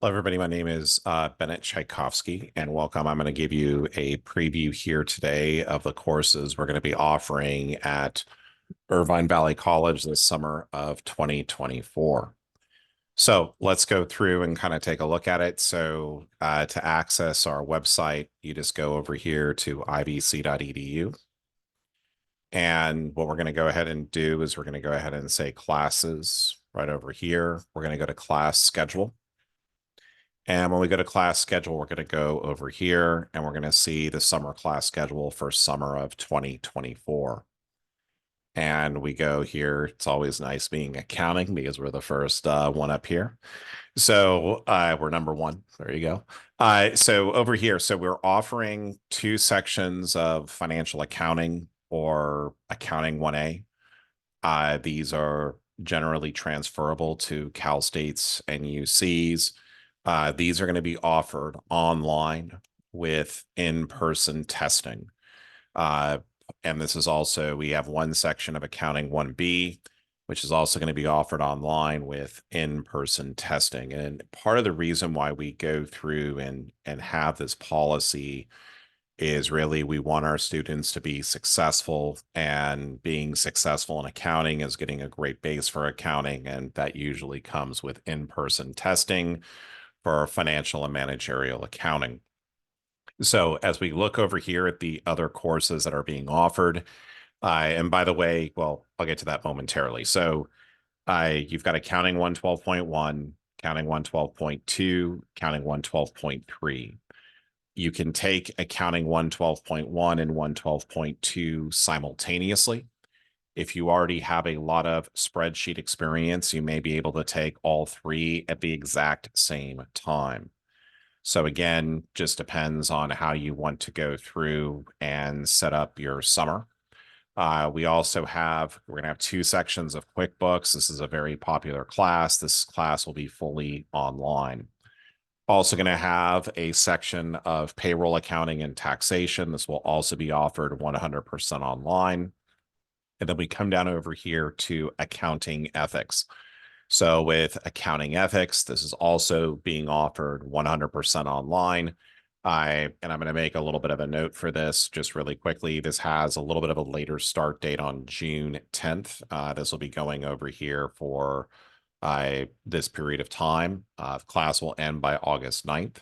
Hello, everybody. My name is Bennett Tchaikovsky, and welcome. I'm going to give you a preview here today of the courses we're going to be offering at Irvine Valley College this summer of 2024. So let's go through and kind of take a look at it. So to access our website, you just go over here to ivc.edu. And what we're going to go ahead and do is we're going to go ahead and say classes right over here. We're going to go to class schedule. And when we go to class schedule, we're going to go over here and we're going to see the summer class schedule for summer of 2024. And we go here. It's always nice being accounting because we're the first one up here. So we're number one. There you go. So over here, so we're offering two sections of financial accounting or accounting 1A. These are generally transferable to Cal States and UCs. These are going to be offered online with in-person testing. And this is also, we have one section of accounting 1B, which is also going to be offered online with in-person testing. And part of the reason why we go through and have this policy is really we want our students to be successful, and being successful in accounting is getting a great base for accounting. And that usually comes with in-person testing for financial and managerial accounting. So as we look over here at the other courses that are being offered, and by the way, well, I'll get to that momentarily. So you've got accounting 112.1, accounting 112.2, accounting 112.3. You can take accounting 112.1 and 112.2 simultaneously. If you already have a lot of spreadsheet experience, you may be able to take all three at the exact same time. So again, just depends on how you want to go through and set up your summer. We're going to have two sections of QuickBooks. This is a very popular class. This class will be fully online. Also going to have a section of payroll accounting and taxation. This will also be offered 100% online. And then we come down over here to accounting ethics. So with accounting ethics, this is also being offered 100% online. I'm going to make a little bit of a note for this just really quickly. This has a little bit of a later start date on June 10th. This will be going over here for this period of time. Class will end by August 9th.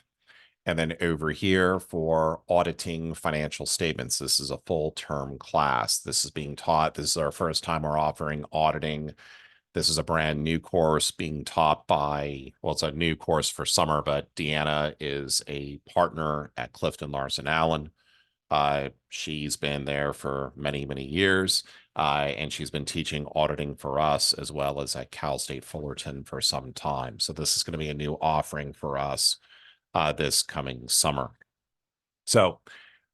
And then over here for auditing financial statements, this is a full term class. This is being taught. This is our first time we're offering auditing. This is a brand new course being taught by, well, it's a new course for summer, but Deanna is a partner at Clifton Larson Allen. She's been there for many, many years, and she's been teaching auditing for us as well as at Cal State Fullerton for some time. So this is going to be a new offering for us this coming summer. So,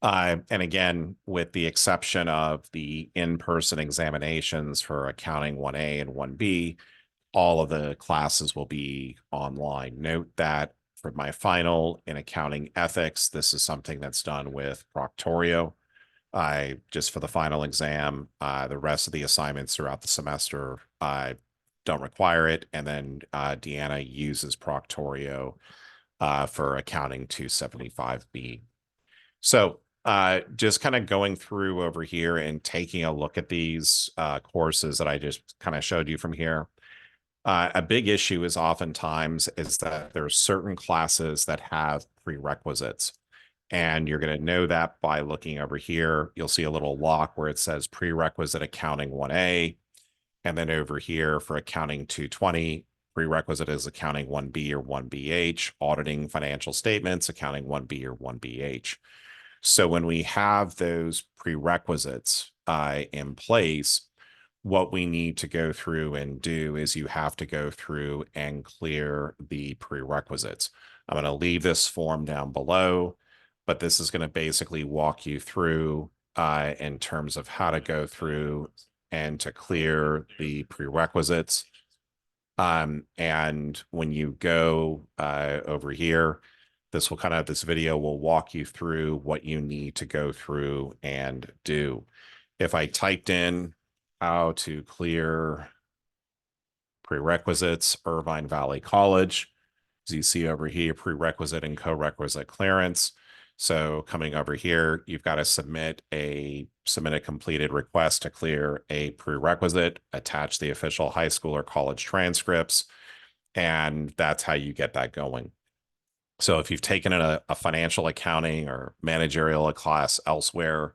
and again, with the exception of the in-person examinations for accounting 1A and 1B, all of the classes will be online. Note that for my final in accounting ethics, this is something that's done with Proctorio. Just for the final exam, the rest of the assignments throughout the semester don't require it. And then Deanna uses Proctorio for accounting 275B. So just kind of going through over here and taking a look at these courses that I just kind of showed you from here. A big issue is oftentimes is that there are certain classes that have prerequisites. And you're going to know that by looking over here. You'll see a little lock where it says prerequisite accounting 1A. And then over here for accounting 220, prerequisite is accounting 1B or 1BH, auditing financial statements, accounting 1B or 1BH. So when we have those prerequisites in place, what we need to go through and do is you have to go through and clear the prerequisites. I'm going to leave this form down below, but this is going to basically walk you through in terms of how to go through and to clear the prerequisites. And when you go over here, this video will walk you through what you need to go through and do. If I typed in how to clear prerequisites, Irvine Valley College, As you see over here, prerequisite and co-requisite clearance. So coming over here, you've got to submit a completed request to clear a prerequisite, attach the official high school or college transcripts, and that's how you get that going. So if you've taken a financial accounting or managerial class elsewhere,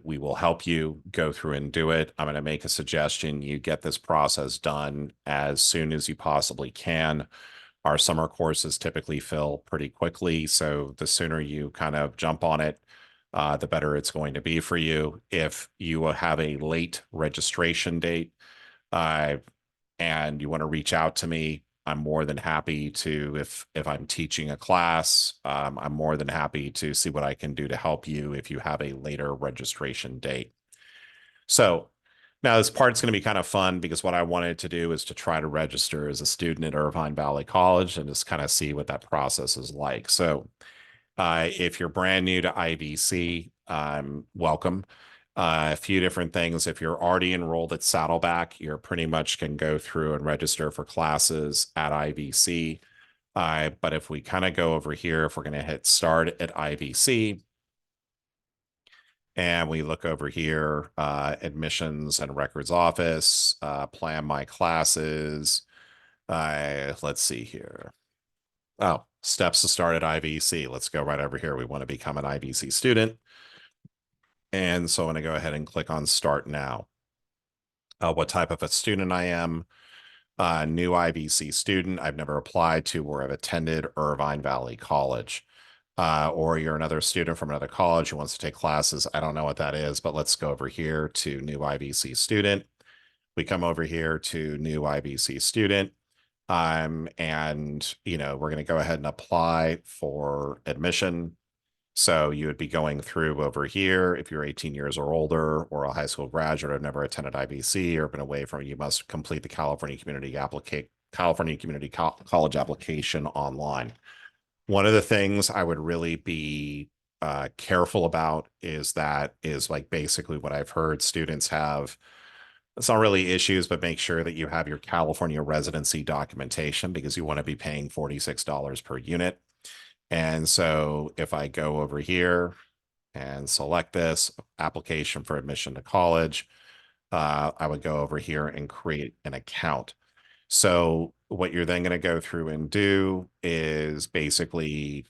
we will help you go through and do it. I'm going to make a suggestion. You get this process done as soon as you possibly can. Our summer courses typically fill pretty quickly, so the sooner you kind of jump on it, the better it's going to be for you. If you have a late registration date, uh, and you want to reach out to me, I'm more than happy to, if I'm teaching a class, I'm more than happy to see what I can do to help you if you have a later registration date. So now this part's going to be kind of fun because what I wanted to do is to try to register as a student at Irvine Valley College and just kind of see what that process is like. So if you're brand new to IVC, welcome. A few different things. If you're already enrolled at Saddleback, you're pretty much can go through and register for classes at IVC. But if we kind of go over here, if we're going to hit start at IVC, and we look over here, admissions and records office, plan my classes. Let's see here. Oh, steps to start at IVC. Let's go right over here. We want to become an IVC student. And so I'm going to go ahead and click on start now. What type of a student I am. New IVC student. I've never applied to or have attended Irvine Valley College. Or you're another student from another college who wants to take classes. I don't know what that is, but let's go over here to new IVC student. We come over here to new IVC student. And we're going to go ahead and apply for admission. So you would be going through over here. If you're 18 years or older or a high school graduate or never attended IVC or been away from it, you must complete the California Community College application online. One of the things I would really be careful about is like basically what I've heard students have. It's not really issues, but make sure that you have your California residency documentation because you want to be paying $46 per unit. And so if I go over here and select this application for admission to college, I would go over here and create an account. So what you're then going to go through and do is basically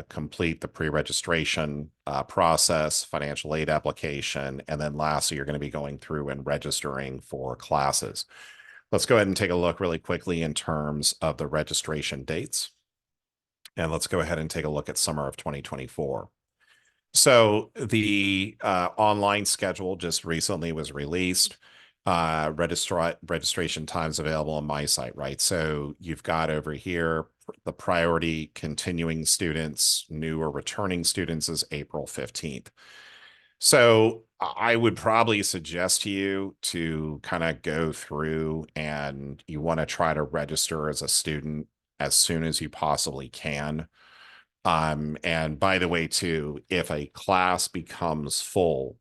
complete the pre-registration process, financial aid application, and then lastly, you're going to be going through and registering for classes. Let's go ahead and take a look really quickly in terms of the registration dates. And let's go ahead and take a look at summer of 2024. So the online schedule just recently was released. Registration times available on my site, right? So you've got over here the priority continuing students, new or returning students is April 15th. So I would probably suggest to you to kind of go through and you want to try to register as a student as soon as you possibly can. And by the way, too, if a class becomes full,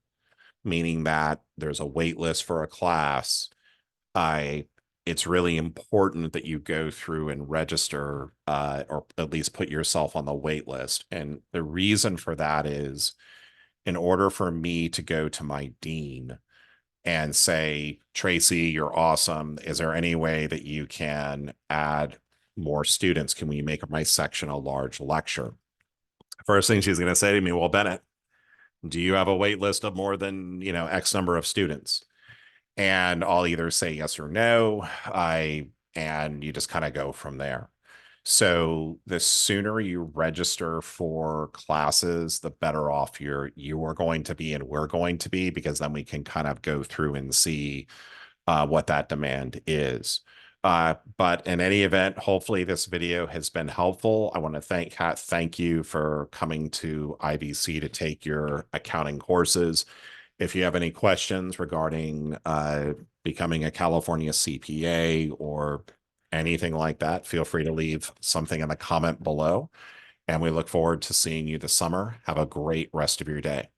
meaning that there's a wait list for a class, it's really important that you go through and register or at least put yourself on the wait list. And the reason for that is in order for me to go to my dean and say, Tracy, you're awesome. Is there any way that you can add more students? Can we make my section a large lecture? First thing she's going to say to me, well, Bennett, do you have a wait list of more than, X number of students? And I'll either say yes or no. And you just kind of go from there. So the sooner you register for classes, the better off you are going to be and we're going to be, because then we can kind of go through and see what that demand is. But in any event, hopefully this video has been helpful. I want to thank you for coming to IVC to take your accounting courses. If you have any questions regarding becoming a California CPA or anything like that, feel free to leave something in the comment below. And we look forward to seeing you this summer. Have a great rest of your day.